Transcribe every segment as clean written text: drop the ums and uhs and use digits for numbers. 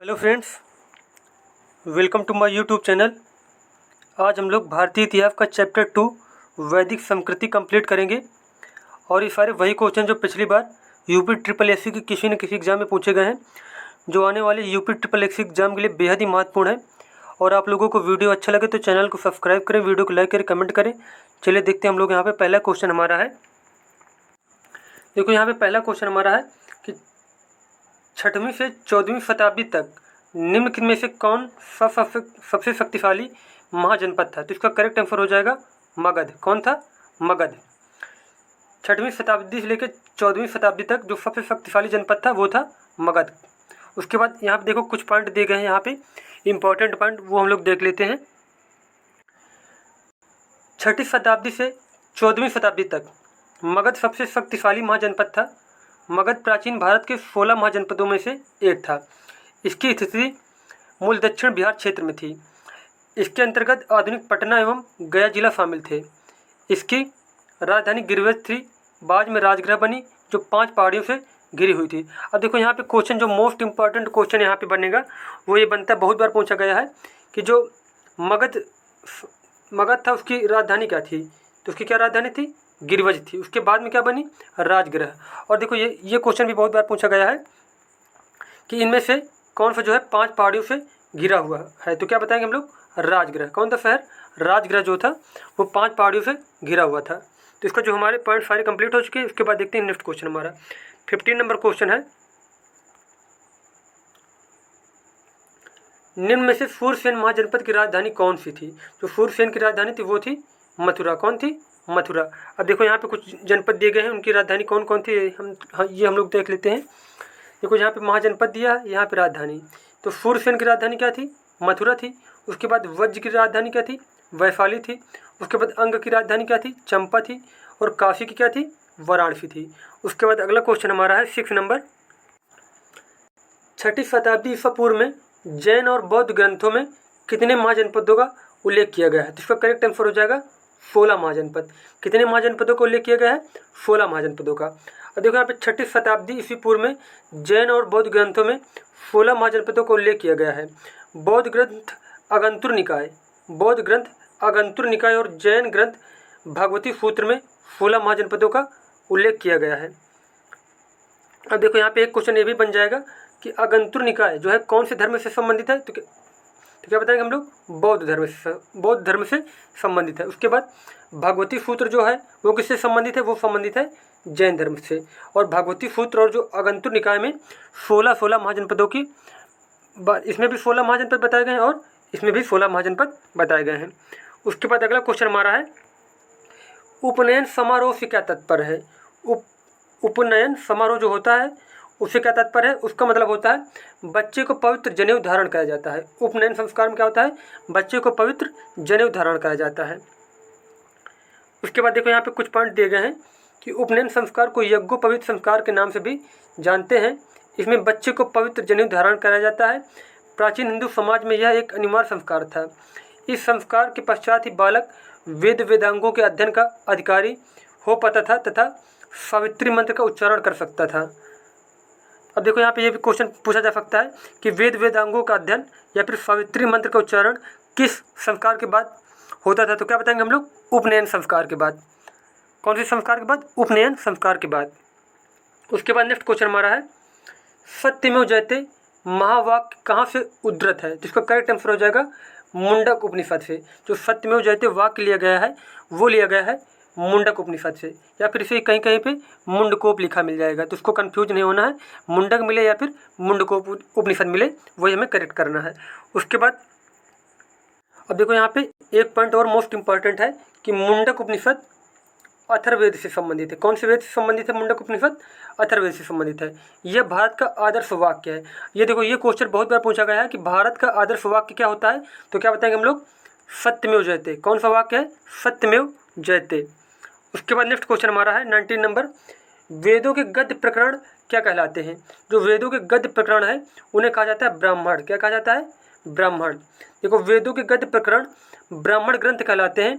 Hello friends, welcome to my YouTube channel. आज हम लोग भारतीय इतिहास का चैप्टर 2 वैदिक संस्कृति कंप्लीट करेंगे। और ये सारे वही क्वेश्चन जो पिछली बार यूपी ट्रिपल एससी के किसी न किसी एग्ज़ाम में पूछे गए हैं, जो आने वाले यूपी ट्रिपल एससी एग्ज़ाम के लिए बेहद ही महत्वपूर्ण है। और आप लोगों को वीडियो अच्छा लगे तो चैनल को सब्सक्राइब करें, वीडियो को लाइक करें, कमेंट करें। चलिए देखते हैं हम लोग यहाँ पर पहला क्वेश्चन हमारा है। देखो यहाँ पर पहला क्वेश्चन हमारा है कि 6वीं से 14वीं शताब्दी तक निम्नलिखित में से कौन सबसे शक्तिशाली महाजनपद था। तो इसका करेक्ट आंसर हो जाएगा मगध। कौन था? मगध। 6वीं शताब्दी से लेकर 14वीं शताब्दी तक जो सबसे शक्तिशाली जनपद था वो था मगध। उसके बाद यहाँ पे देखो कुछ पॉइंट दिए गए हैं, यहाँ पे इंपॉर्टेंट पॉइंट वो हम लोग देख लेते हैं। 6वीं शताब्दी से 14वीं शताब्दी तक मगध सबसे शक्तिशाली महाजनपद था। मगध प्राचीन भारत के 16 महाजनपदों में से एक था। इसकी स्थिति मूल दक्षिण बिहार क्षेत्र में थी। इसके अंतर्गत आधुनिक पटना एवं गया जिला शामिल थे। इसकी राजधानी गिरिवज थी। बाद में राजगृह बनी जो 5 पहाड़ियों से घिरी हुई थी। अब देखो यहाँ पे क्वेश्चन जो मोस्ट इंपॉर्टेंट क्वेश्चन यहाँ पे बनेगा वो ये बनता है, बहुत बार पूछा गया है कि जो मगध था उसकी राजधानी क्या थी। तो उसकी क्या राजधानी थी? गिरिवज थी। उसके बाद में क्या बनी? राजगृह। और देखो ये क्वेश्चन भी बहुत बार पूछा गया है कि इनमें से कौन सा जो है 5 पहाड़ियों से घिरा हुआ है। तो क्या बताएंगे हम लोग? राजगृह। कौन था शहर? राजगृह जो था वो 5 पहाड़ियों से घिरा हुआ था। तो इसका जो हमारे पॉइंट सारे कंप्लीट हो चुके हैं। उसके बाद देखते हैं नेक्स्ट क्वेश्चन हमारा 15 नंबर क्वेश्चन है। निम्न में से सूरसेन महाजनपद की राजधानी कौन सी थी? जो सूरसेन की राजधानी थी वो थी मथुरा। कौन थी? मथुरा। अब देखो यहाँ पे कुछ जनपद दिए गए हैं, उनकी राजधानी कौन कौन थी ये हम लोग देख लेते हैं। देखो यहाँ पे महाजनपद दिया है, यहाँ पे राजधानी। तो सूरसेन की राजधानी क्या थी? मथुरा थी। उसके बाद वज्र की राजधानी क्या थी? वैशाली थी। उसके बाद अंग की राजधानी क्या थी? चंपा थी। और काशी की क्या थी? वाराणसी थी। उसके बाद अगला क्वेश्चन हमारा है 6 नंबर। 6वीं शताब्दी ईसा पूर्व में जैन और बौद्ध ग्रंथों में कितने महाजनपदों का उल्लेख किया गया है? तो इसका करेक्ट आंसर हो जाएगा 16 महाजनपद। कितने महाजनपदों का उल्लेख किया गया है? 16 महाजनपदों का। और देखो यहाँ पे 6वीं शताब्दी ईस्वी पूर्व में जैन और बौद्ध ग्रंथों में 16 महाजनपदों का उल्लेख किया गया है। बौद्ध ग्रंथ अगंतुर निकाय और जैन ग्रंथ भगवती सूत्र में 16 महाजनपदों का उल्लेख किया गया है। अब देखो यहाँ पे एक क्वेश्चन ये भी बन जाएगा कि अगंतुर निकाय जो है कौन से धर्म से संबंधित है? तो क्या बताएंगे हम लोग? बौद्ध धर्म से संबंधित है। उसके बाद भगवती सूत्र जो है वो किससे संबंधित है? वो संबंधित है जैन धर्म से। और भगवती सूत्र और जो अगंतुर निकाय में 16 महाजनपदों की इसमें भी 16 महाजनपद बताए गए हैं और इसमें भी 16 महाजनपद बताए गए हैं। उसके बाद अगला क्वेश्चन हमारा है उपनयन समारोह से क्या तात्पर्य है? उपनयन समारोह जो होता है उससे क्या तात्पर्य है? उसका मतलब होता है बच्चे को पवित्र जनेऊ धारण कराया जाता है। उपनयन संस्कार में क्या होता है? बच्चे को पवित्र जनेऊ धारण कराया जाता है। उसके बाद देखो यहाँ पे कुछ पॉइंट दिए गए हैं कि उपनयन संस्कार को यज्ञोपवीत संस्कार के नाम से भी जानते हैं। इसमें बच्चे को पवित्र जनेऊ धारण कराया जाता है। प्राचीन हिंदू समाज में यह एक अनिवार्य संस्कार था। इस संस्कार के पश्चात ही बालक वेदांगों के अध्ययन का अधिकारी हो पाता था तथा सावित्री मंत्र का उच्चारण कर सकता था। अब देखो यहाँ पे ये भी क्वेश्चन पूछा जा सकता है कि वेदांगों का अध्ययन या फिर सावित्री मंत्र का उच्चारण किस संस्कार के बाद होता था? तो क्या बताएंगे हम लोग? उपनयन संस्कार के बाद। कौन से संस्कार के बाद? उपनयन संस्कार के बाद। उसके बाद नेक्स्ट क्वेश्चन हमारा है सत्यमेव जयते महावाक्य कहाँ से उद्धृत है? जिसका करेक्ट आंसर हो जाएगा मुंडक उपनिषद से। जो सत्यमेव जयते वाक्य लिया गया है वो लिया गया है मुंडक उपनिषद से, या फिर इसे कहीं कहीं पे मुंडकोप लिखा मिल जाएगा। तो उसको कंफ्यूज नहीं होना है, मुंडक मिले या फिर मुंडकोप उपनिषद मिले वही हमें करेक्ट करना है। उसके बाद अब देखो यहाँ पे एक पॉइंट और मोस्ट इंपॉर्टेंट है कि मुंडक उपनिषद अथर्ववेद से संबंधित है। कौन से वेद से संबंधित है? मुंडक उपनिषद अथर्ववेद से संबंधित है। यह भारत का आदर्श वाक्य है। ये देखो ये क्वेश्चन बहुत बार पूछा गया है कि भारत का आदर्श वाक्य क्या होता है? तो क्या बताएंगे हम लोग? सत्यमेव जयते। कौन सा वाक्य है? सत्यमेव जयते। उसके बाद नेक्स्ट क्वेश्चन हमारा है 19 नंबर। वेदों के गद्य प्रकरण क्या कहलाते हैं? जो वेदों के गद्य प्रकरण है उन्हें कहा जाता है ब्राह्मण। क्या कहा जाता है? ब्राह्मण। देखो वेदों के गद्य प्रकरण ब्राह्मण ग्रंथ कहलाते हैं।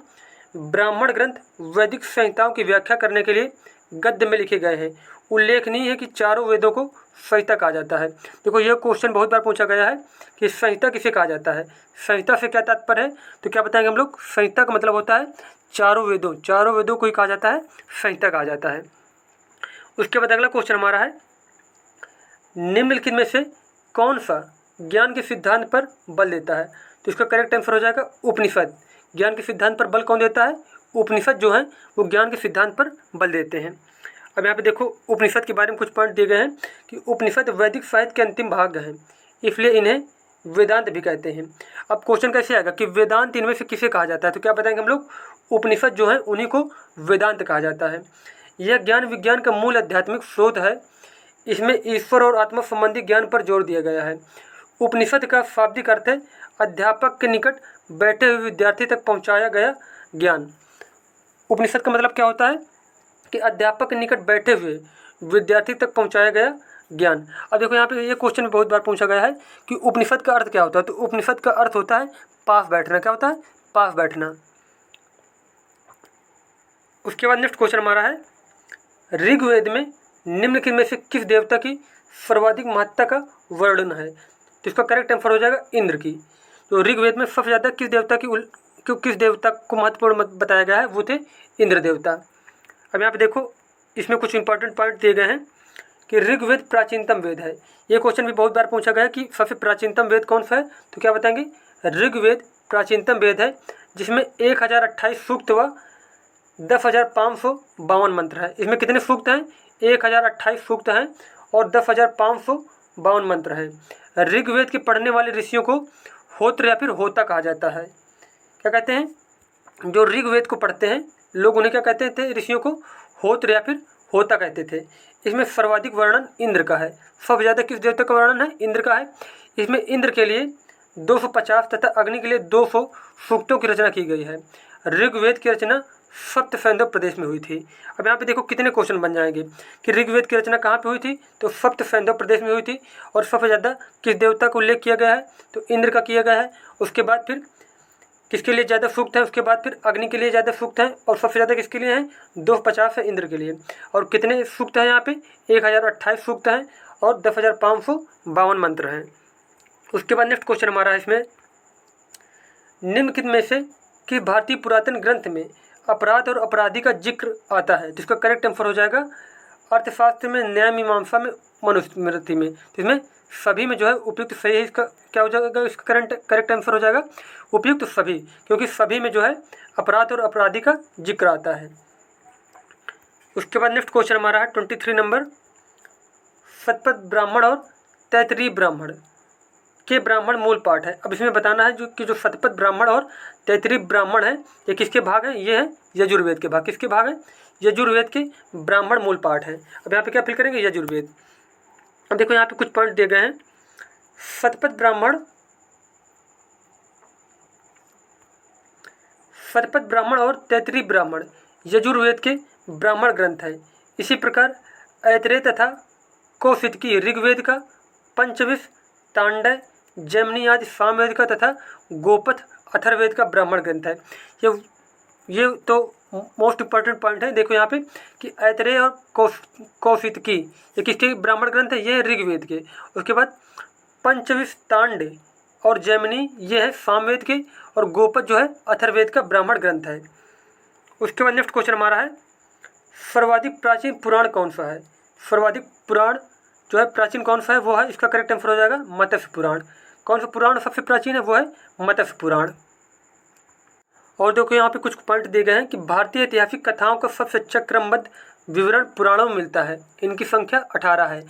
ब्राह्मण ग्रंथ वैदिक संहिताओं की व्याख्या करने के लिए गद्य में लिखे गए हैं। उल्लेखनीय है कि चारों वेदों को संहिता कहा जाता है। देखो यह क्वेश्चन बहुत बार पूछा गया है कि संहिता किसे कहा जाता है, संहिता से क्या तात्पर्य है, तो क्या बताएंगे हम लोग, संहिता का मतलब होता है चारों वेदों को ही कहा जाता है संहिता कहा जाता है। उसके बाद अगला क्वेश्चन हमारा है, निम्नलिखित में से कौन सा ज्ञान के सिद्धांत पर बल देता है, तो इसका करेक्ट आंसर हो जाएगा उपनिषद। ज्ञान के सिद्धांत पर बल कौन देता है, उपनिषद जो है वो ज्ञान के सिद्धांत पर बल देते हैं। अब यहाँ पे देखो उपनिषद के बारे में कुछ पॉइंट दिए गए हैं कि उपनिषद वैदिक साहित्य के अंतिम भाग हैं, इसलिए इन्हें वेदांत भी कहते हैं। अब क्वेश्चन कैसे आएगा कि वेदांत इनमें से किसे कहा जाता है, तो क्या बताएंगे हम लोग, उपनिषद जो है उन्हीं को वेदांत कहा जाता है। यह ज्ञान विज्ञान का मूल आध्यात्मिक स्रोत है, इसमें ईश्वर और आत्मा संबंधी ज्ञान पर जोर दिया गया है। उपनिषद का शाब्दिक अर्थ है अध्यापक के निकट बैठे हुए विद्यार्थी तक पहुंचाया गया ज्ञान। उपनिषद का मतलब क्या होता है कि अध्यापक के निकट बैठे हुए विद्यार्थी तक पहुंचाया गया ज्ञान। अब देखो यहाँ पे ये क्वेश्चन में बहुत बार पूछा गया है कि उपनिषद का अर्थ क्या होता है, तो उपनिषद का अर्थ होता है पास बैठना। क्या होता है, पास बैठना। उसके बाद नेक्स्ट क्वेश्चन हमारा है, ऋग्वेद में निम्नलिखित में से किस देवता की सर्वाधिक महत्ता का वर्णन है, तो इसका करेक्ट आंसर हो जाएगा इंद्र की। तो ऋग्वेद में सबसे ज़्यादा किस देवता को महत्वपूर्ण बताया गया है, वो थे इंद्र देवता। अब यहाँ पे देखो इसमें कुछ इंपॉर्टेंट पॉइंट दिए गए हैं कि ऋग्वेद प्राचीनतम वेद है। ये क्वेश्चन भी बहुत बार पूछा गया है कि सबसे प्राचीनतम वेद कौन सा है, तो क्या बताएंगे, ऋग्वेद प्राचीनतम वेद है, जिसमें 1028 सूक्त व 10,552 मंत्र है। इसमें कितने सूक्त हैं, 1028 सूक्त हैं और 10,552 मंत्र हैं। ऋग्वेद के पढ़ने वाले ऋषियों को होत्र या फिर होता कहा जाता है। क्या कहते हैं, जो ऋग्वेद को पढ़ते हैं लोग उन्हें क्या कहते थे, ऋषियों को होत्र या फिर होता कहते थे। इसमें सर्वाधिक वर्णन इंद्र का है। सबसे ज़्यादा किस देवता का वर्णन है, इंद्र का है। इसमें इंद्र के लिए 250 तथा अग्नि के लिए 200 सूक्तों की रचना की गई है। ऋग्वेद की रचना सप्त सैंधव प्रदेश में हुई थी। अब यहाँ पे देखो कितने क्वेश्चन बन जाएंगे कि ऋग्वेद की रचना कहाँ पे हुई थी, तो सप्त सैंधव प्रदेश में हुई थी। और सबसे ज़्यादा किस देवता का उल्लेख किया गया है, तो इंद्र का किया गया है। उसके बाद फिर किसके लिए ज़्यादा सूक्त है, उसके बाद फिर अग्नि के लिए ज़्यादा सूक्त है, और सबसे ज़्यादा किसके लिए हैं, 250 है इंद्र के लिए। और कितने सूक्त हैं यहाँ पे, 1028 सूक्त हैं और 10,552 मंत्र हैं। उसके बाद नेक्स्ट क्वेश्चन हमारा है इसमें, निम्नलिखित में से कि भारतीय पुरातन ग्रंथ में अपराध और अपराधी का जिक्र आता है, जिसका करेक्ट आंसर हो जाएगा अर्थशास्त्र में, न्याय मीमांसा में, मनुस्मृति में। तो इसमें सभी में जो है उपयुक्त सही है, इसका क्या हो जाएगा, इसका करेक्ट आंसर हो जाएगा उपयुक्त सभी, क्योंकि सभी में जो है अपराध और अपराधी का जिक्र आता है। उसके बाद नेक्स्ट क्वेश्चन हमारा है 23 नंबर, शतपथ ब्राह्मण और तैतरीय ब्राह्मण के ब्राह्मण मूल पाठ है। अब इसमें बताना है जो शतपथ ब्राह्मण और तैतरीय ब्राह्मण है ये किसके भाग हैं, ये है यजुर्वेद के भाग। किसके भाग हैं, यजुर्वेद के ब्राह्मण मूल पाठ है। अब यहाँ पे क्या फिल करेंगे, यजुर्वेद। अब देखो यहाँ पे कुछ पॉइंट दिए गए हैं, शतपथ ब्राह्मण और तैतरीय ब्राह्मण यजुर्वेद के ब्राह्मण ग्रंथ हैं। इसी प्रकार ऐतरेय तथा कौशितकी ऋग्वेद का, पंचविश तांडय जैमिनी आदि सामवेद का तथा गोपथ अथर्ववेद का ब्राह्मण ग्रंथ है। ये तो मोस्ट इंपॉर्टेंट पॉइंट है। देखो यहाँ पे कि ऐतरेय और कौशितकी ये किसके ब्राह्मण ग्रंथ है, ये है ऋग्वेद के। उसके बाद पंचविश तांडय और जैमिनी ये है सामवेद के, और गोपथ जो है अथर्ववेद का ब्राह्मण ग्रंथ है। उसके बाद नेक्स्ट क्वेश्चन हमारा है, सर्वाधिक प्राचीन पुराण कौन सा है। सर्वाधिक पुराण जो है प्राचीन कौन सा है, वो है, इसका करेक्ट आंसर हो जाएगा मत्स्य पुराण। कौन सा पुराण सबसे प्राचीन है, वो है मत्स्य पुराण। और देखो यहाँ पे कुछ पॉइंट दिए गए हैं कि भारतीय ऐतिहासिक कथाओं का सबसे अच्छा क्रमबद्ध विवरण पुराणों में मिलता है। इनकी संख्या 18 है।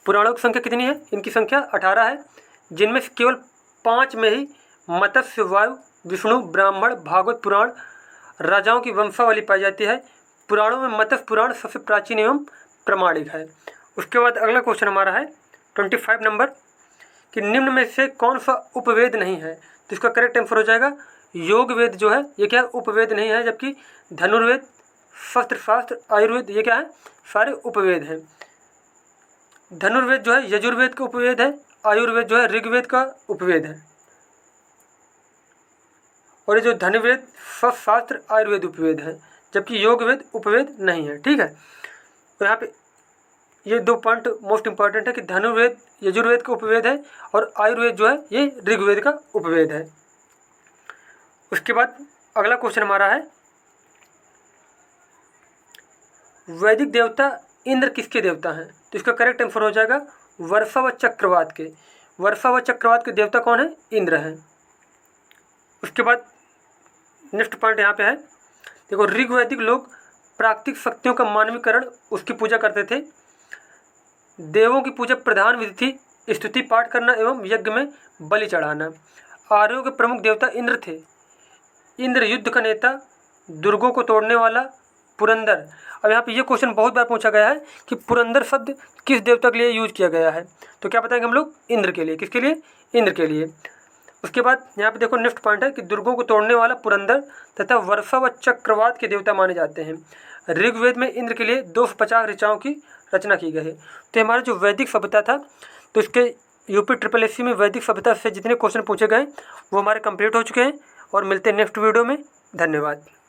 पुराणों की संख्या कितनी है, इनकी संख्या 18 है, जिनमें से केवल 5 में ही मत्स्य, वायु, विष्णु, ब्राह्मण, भागवत पुराण, राजाओं की वंशावली पाई जाती है। पुराणों में मत्स्य पुराण सबसे प्राचीन एवं प्रमाणिक है। उसके बाद अगला क्वेश्चन हमारा है 25 नंबर, कि निम्न में से कौन सा उपवेद नहीं है, तो इसका करेक्ट आंसर हो जाएगा योग वेद जो है ये क्या है, उपवेद नहीं है। जबकि धनुर्वेद, शस्त्रशास्त्र, आयुर्वेद ये क्या है, सारे उपवेद हैं। धनुर्वेद जो है यजुर्वेद का उपवेद है, आयुर्वेद जो है ऋग्वेद का उपवेद है, और ये जो धनुर्वेद, शस्त्रशास्त्र, आयुर्वेद उपवेद है, जबकि योग वेद उपवेद नहीं है। ठीक है, तो यहाँ पे ये 2 पॉइंट मोस्ट इंपॉर्टेंट है कि धनुर्वेद यजुर्वेद का उपवेद है और आयुर्वेद जो है ये ऋग्वेद का उपवेद है। उसके बाद अगला क्वेश्चन हमारा है, वैदिक देवता इंद्र किसके देवता हैं? तो इसका करेक्ट आंसर हो जाएगा वर्षा व चक्रवात के। वर्षा व चक्रवात के देवता कौन है? इंद्र हैं। उसके बाद नेक्स्ट पॉइंट यहाँ पे है, देखो ऋग्वैदिक लोग प्राकृतिक शक्तियों का मानवीकरण उसकी पूजा करते थे। देवों की पूजा प्रधान विधि थी स्तुति पाठ करना एवं यज्ञ में बलि चढ़ाना। आर्यों के प्रमुख देवता इंद्र थे। इंद्र युद्ध का नेता, दुर्गों को तोड़ने वाला, पुरंदर। अब यहाँ पे ये क्वेश्चन बहुत बार पूछा गया है कि पुरंदर शब्द किस देवता के लिए यूज किया गया है? तो क्या बताएंगे हम लोग? इंद्र के लिए। किसके लिए? इंद्र के लिए। उसके बाद यहाँ पे देखो नेक्स्ट पॉइंट है कि दुर्गों को तोड़ने वाला पुरंदर तथा वर्षा व चक्रवात के देवता माने जाते हैं। ऋग्वेद में इंद्र के लिए 250 ऋचाओं की रचना की गई है। तो हमारा जो वैदिक सभ्यता था, तो इसके यूपी SSSC में वैदिक सभ्यता से जितने क्वेश्चन पूछे गए वो हमारे कंप्लीट हो चुके हैं और मिलते हैं नेक्स्ट वीडियो में। धन्यवाद।